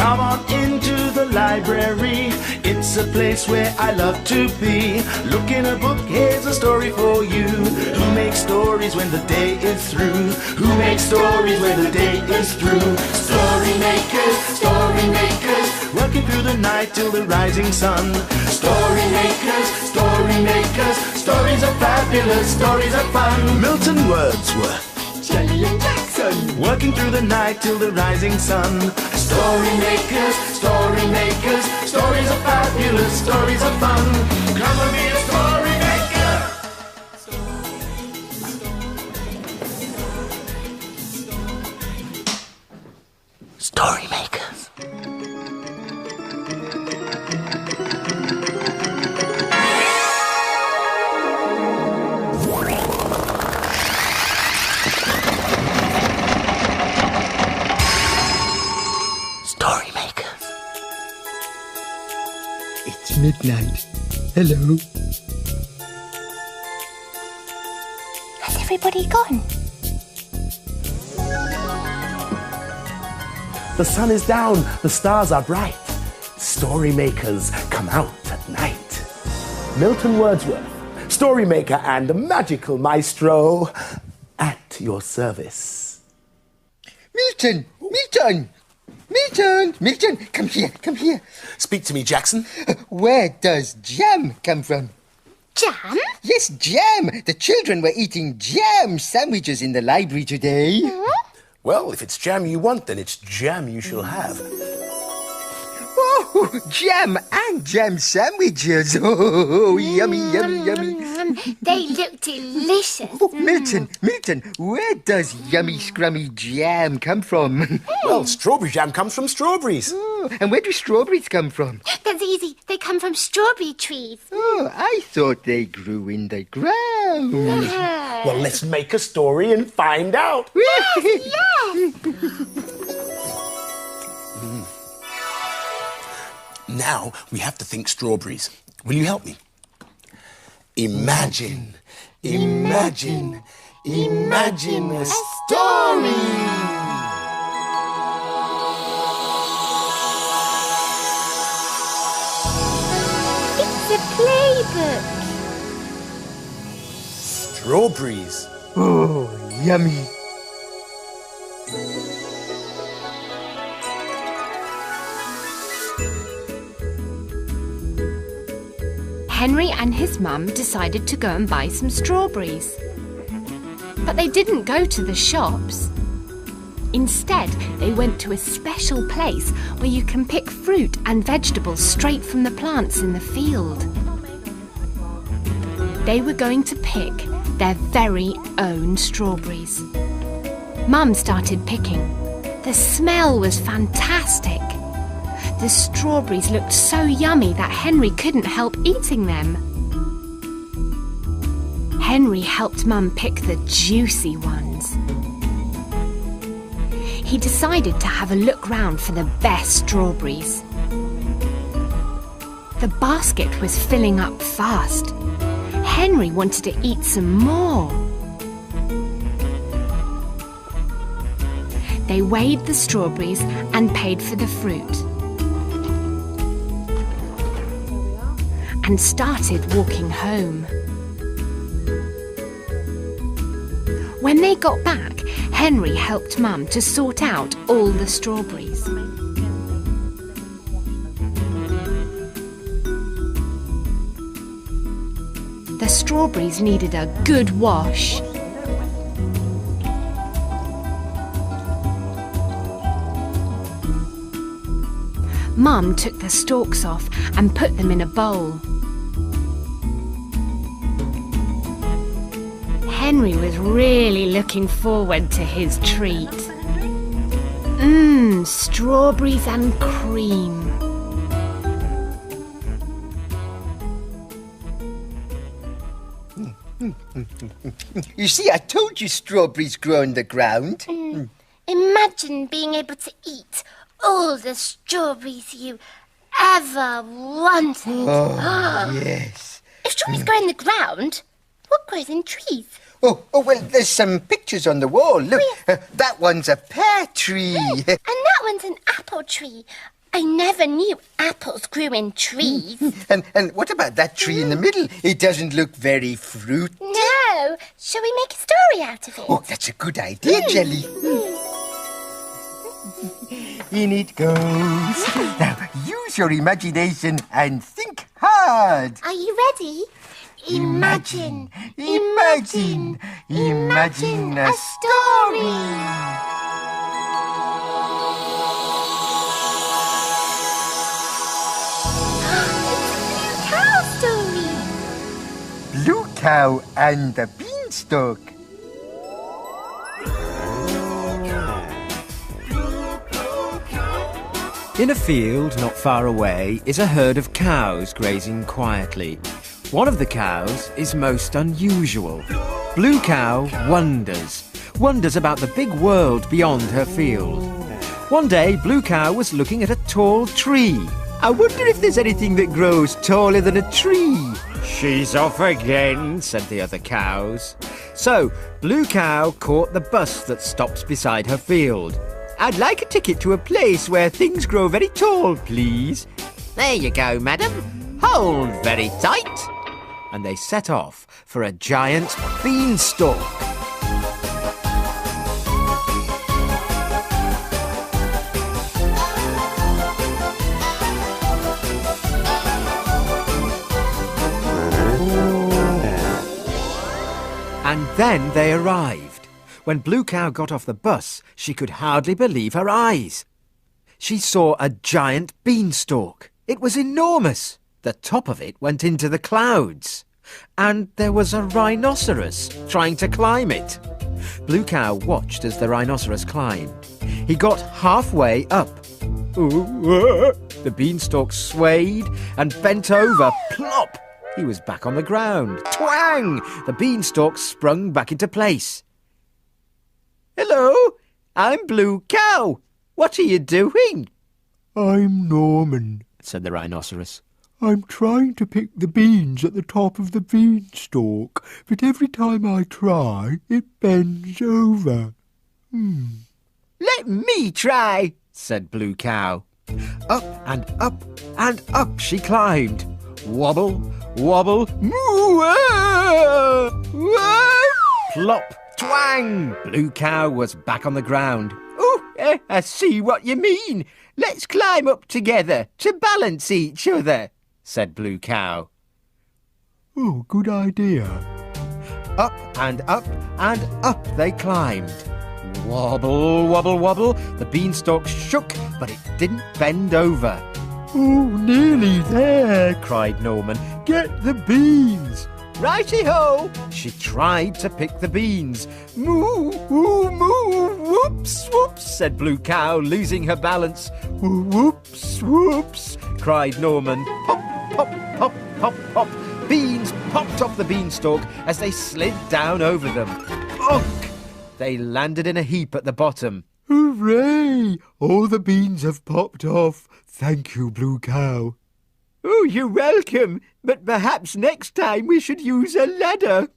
Come on into the library. It's a place where I love to be. Look in a book, here's a story for you. Who makes stories when the day is through? Who makes stories when the day is through? Story makers, working through the night till the rising sun. Story makers, stories are fabulous, stories are fun. Milton Wordsworth, Shelley and Jackson, working through the night till the rising sun. Story makers, stories are fabulous, stories are fun. Come and be a story maker. Story makers. Story makers. it's midnight. Hello. Has everybody gone? The sun is down, the stars are bright. Story makers come out at night. Milton Wordsworth, story maker and magical maestro, at your service. Milton! Come here. Speak to me, Jackson. Where does jam come from? Jam? Yes, jam! The children were eating jam sandwiches in the library today. Well, if it's jam you want, then it's jam you shall have. Oh, jam and jam sandwiches. Oh, yummy. They look delicious. Oh, Milton, where does yummy scrummy jam come from? Well, strawberry jam comes from strawberries. Oh, and where do strawberries come from? That's easy. They come from strawberry trees. Oh, I thought they grew in the ground. Well, let's make a story and find out. Yes. Now we have to think strawberries. Will you help me? Imagine a story. It's a playbook. Strawberries. Oh, yummy. Henry and his mum decided to go and buy some strawberries. But they didn't go to the shops. Instead, they went to a special place where you can pick fruit and vegetables straight from the plants in the field. They were going to pick their very own strawberries. Mum started picking. The smell was fantastic. The strawberries looked so yummy that Henry couldn't help eating them. Henry helped Mum pick the juicy ones. He decided to have a look round for the best strawberries. The basket was filling up fast. Henry wanted to eat some more. They weighed the strawberries and paid for the fruit. And started walking home. When they got back, Henry helped Mum to sort out all the strawberries. The strawberries needed a good wash. Mum took the stalks off and put them in a bowl. Henry was really looking forward to his treat. Strawberries and cream. You see, I told you strawberries grow on the ground. Imagine being able to eat all the strawberries you ever wanted. Oh, yes. If strawberries grow in the ground, what grows in trees? Oh, well, there's some pictures on the wall. Look, that one's a pear tree. And that one's an apple tree. I never knew apples grew in trees. And what about that tree in the middle? It doesn't look very fruity. No. Shall we make a story out of it? Oh, that's a good idea, Jelly. In it goes. Now, use your imagination and think hard. Are you ready? Imagine a story. Blue Cow and the Beanstalk. In a field not far away is a herd of cows grazing quietly. One of the cows is most unusual. Blue Cow wonders about the big world beyond her field. One day, Blue Cow was looking at a tall tree. I wonder if there's anything that grows taller than a tree. She's off again, said the other cows. So, Blue Cow caught the bus that stops beside her field. I'd like a ticket to a place where things grow very tall, please. There you go, madam. Hold very tight. And they set off for a giant beanstalk. And then they arrived. When Blue Cow got off the bus, she could hardly believe her eyes. She saw a giant beanstalk. It was enormous. The top of it went into the clouds. And there was a rhinoceros trying to climb it. Blue Cow watched as the rhinoceros climbed. He got halfway up. The beanstalk swayed and bent over. Plop! He was back on the ground. Twang! The beanstalk sprung back into place. Hello, I'm Blue Cow. What are you doing? I'm Norman, said the rhinoceros. I'm trying to pick the beans at the top of the beanstalk, but every time I try, it bends over. Let me try, said Blue Cow. Up and up and up she climbed. Wobble, wobble, moo! Plop, twang! Blue Cow was back on the ground. Oh, I see what you mean. Let's climb up together to balance each other, said Blue Cow. Oh, good idea. Up and up and up they climbed. Wobble, wobble, wobble. The beanstalk shook, but it didn't bend over. Oh, nearly there, cried Norman. Get the beans. Righty-ho! She tried to pick the beans. Moo, moo, moo, whoops, whoops, said Blue Cow, losing her balance. Whoops, whoops, cried Norman. Pop, pop, pop, pop, pop. Beans popped off the beanstalk as they slid down over them. Ugh! They landed in a heap at the bottom. Hooray! All the beans have popped off. Thank you, Blue Cow. Oh, you're welcome. But perhaps next time we should use a ladder.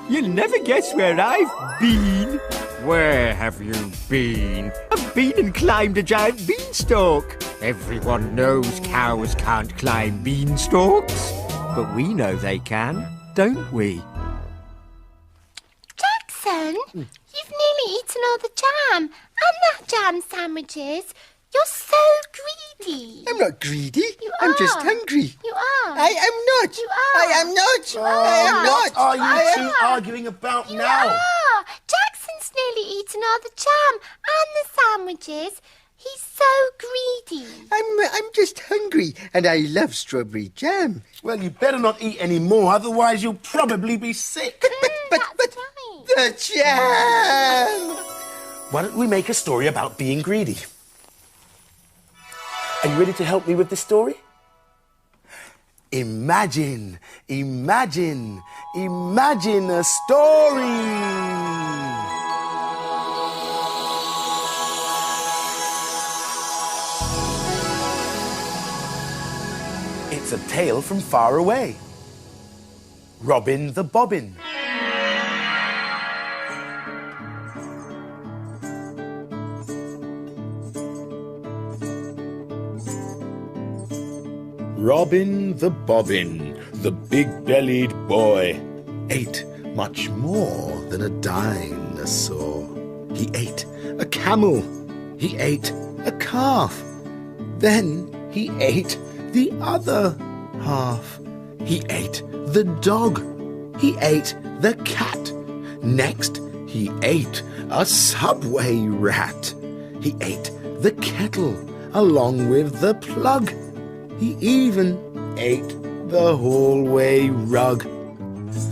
You'll never guess where I've been. Where have you been? I've been and climbed a giant beanstalk. Everyone knows cows can't climb beanstalks. But we know they can, don't we? Jackson, you've nearly eaten all the jam and that jam sandwiches. You're so greedy. I'm not greedy. You I'm are. just hungry. You are. I am not. You are. I am not. I am not. What are you I two am... arguing about You now? are. Jackson's nearly eaten all the jam and the sandwiches. He's so greedy. I'm just hungry, and I love strawberry jam. Well, you better not eat any more, otherwise you'll probably be sick. But That's right. the jam! Why don't we make a story about being greedy? Are you ready to help me with this story? Imagine, imagine, imagine a story. It's a tale from far away. Robin the Bobbin. Robin the bobbin, the big-bellied boy, ate much more than a dinosaur. He ate a camel. He ate a calf. Then he ate the other half. He ate the dog. He ate the cat. Next, he ate a subway rat. He ate the kettle along with the plug. He even ate the hallway rug.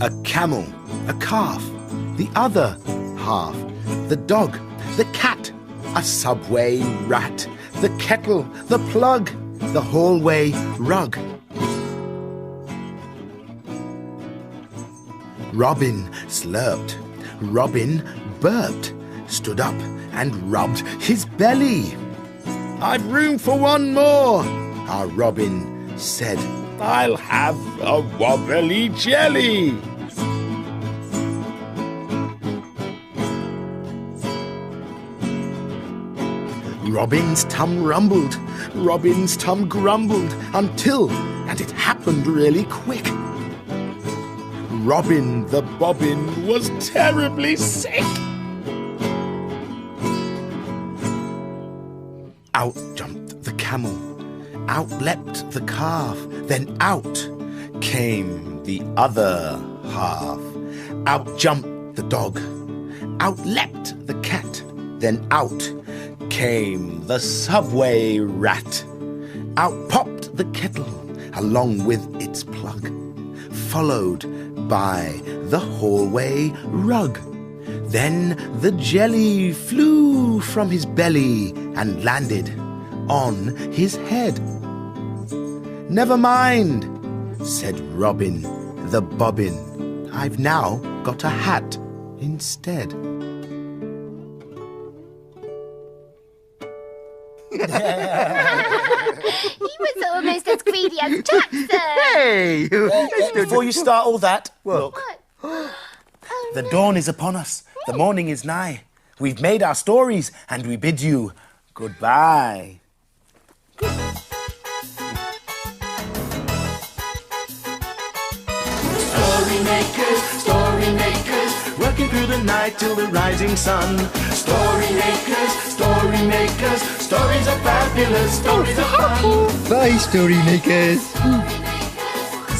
A camel, a calf, the other half, the dog, the cat, a subway rat, the kettle, the plug, the hallway rug. Robin slurped. Robin burped, stood up and rubbed his belly. "I've room for one more," our Robin said. "I'll have a wobbly jelly." Robin's tum rumbled, Robin's tum grumbled, until, and it happened really quick, Robin the bobbin was terribly sick. Out jumped the camel, out leapt the calf, then out came the other half. Out jumped the dog, out leapt the cat, then out came the subway rat. Out popped the kettle along with its plug, followed by the hallway rug. Then the jelly flew from his belly and landed on his head. "Never mind," said Robin the bobbin. "I've now got a hat instead." He was almost as greedy as Jackson. Hey! Before you start all that, look. What? The dawn is upon us. The morning is nigh. We've made our stories, and we bid you goodbye. Story makers, working through the night till the rising sun. Story makers, stories are fabulous, stories are fun. Bye, story makers.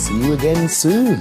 See you again soon.